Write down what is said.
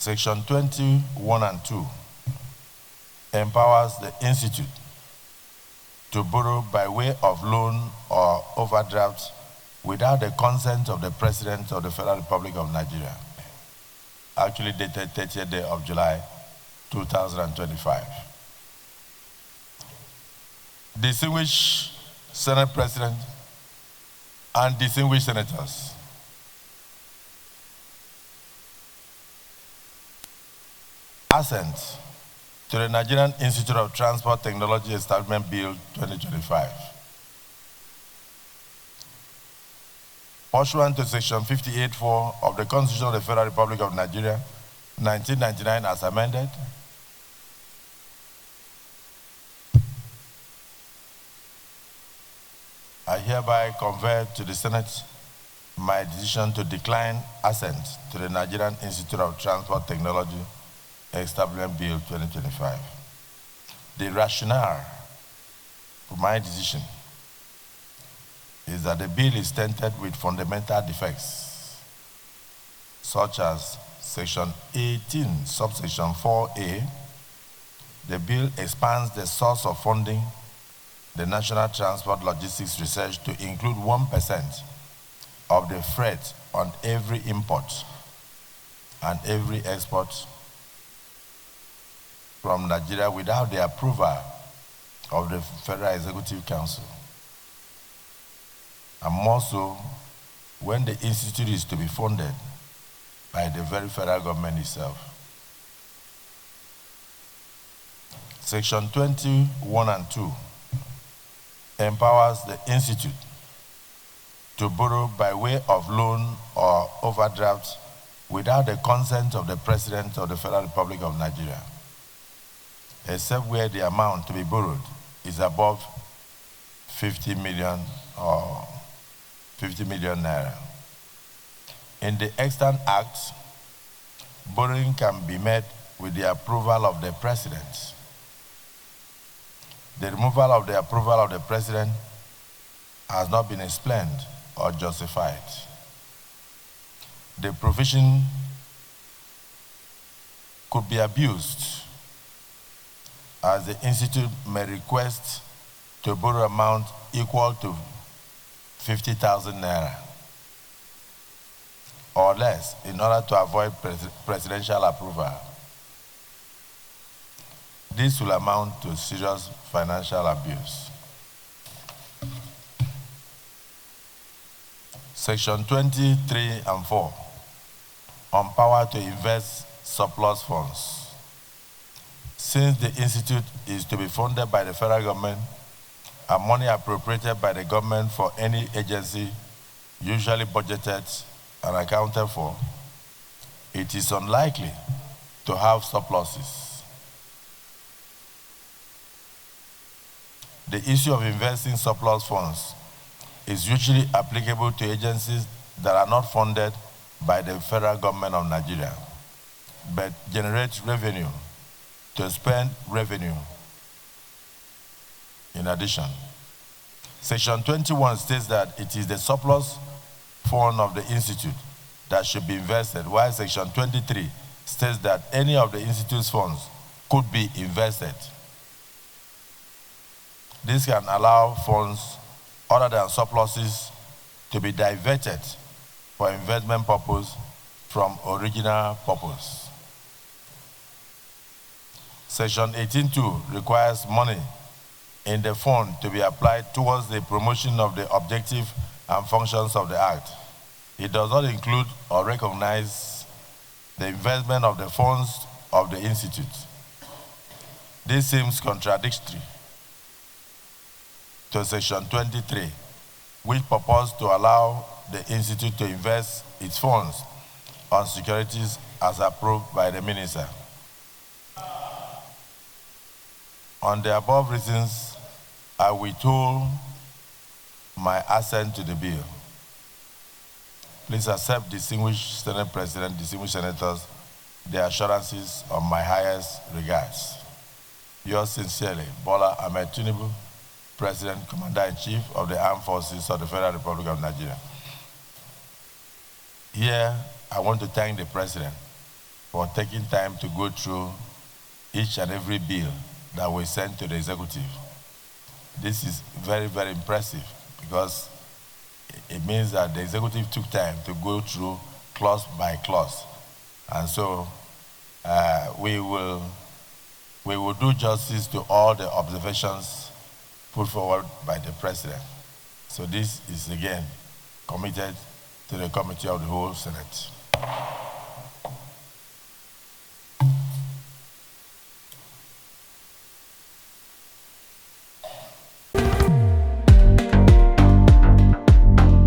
Section 21 and 2 empowers the Institute to borrow by way of loan or overdraft without the consent of the President of the Federal Republic of Nigeria, actually dated 30th day of July, 2025. Distinguished Senate President and distinguished senators, assent to the Nigerian Institute of Transport Technology Establishment Bill 2025. Pursuant to Section 58(4) of the Constitution of the Federal Republic of Nigeria, 1999 as amended, I hereby convey to the Senate my decision to decline assent to the Nigerian Institute of Transport Technology Establishment Bill 2025. The rationale for my decision is that the bill is tainted with fundamental defects, such as Section 18, subsection 4A. The bill expands the source of funding the National Transport Logistics Research to include 1% of the freight on every import and every export from Nigeria without the approval of the Federal Executive Council. And more so, when the institute is to be funded by the very federal government itself. Section 21 and 2 empowers the institute to borrow by way of loan or overdraft without the consent of the President of the Federal Republic of Nigeria, except where the amount to be borrowed is above 50 million or 50 million naira. In the Extant Act, borrowing can be made with the approval of the President. The removal of the approval of the President has not been explained or justified. The provision could be abused, as the Institute may request to borrow amount equal to 50,000 naira or less in order to avoid presidential approval. This will amount to serious financial abuse. Section 23 and 4 on power to invest surplus funds. Since the institute is to be funded by the federal government and money appropriated by the government for any agency usually budgeted and accounted for, it is unlikely to have surpluses. The issue of investing surplus funds is usually applicable to agencies that are not funded by the federal government of Nigeria, but generate revenue to spend revenue. In addition, Section 21 states that it is the surplus fund of the institute that should be invested, while Section 23 states that any of the institute's funds could be invested. This can allow funds other than surpluses to be diverted for investment purpose from original purpose. Section 18(2) requires money in the fund to be applied towards the promotion of the objective and functions of the Act. It does not include or recognize the investment of the funds of the Institute. This seems contradictory to Section 23, which purports to allow the Institute to invest its funds on securities as approved by the Minister. On the above reasons, I withhold my assent to the bill. Please accept, distinguished Senate President, distinguished senators, the assurances of my highest regards. Yours sincerely, Bola Ahmed Tinubu, President, Commander-in-Chief of the Armed Forces of the Federal Republic of Nigeria. Here, I want to thank the President for taking time to go through each and every bill that we send to the executive. This is very, very impressive because it means that the executive took time to go through clause by clause. And so we will do justice to all the observations put forward by the President. So this is again committed to the Committee of the Whole Senate.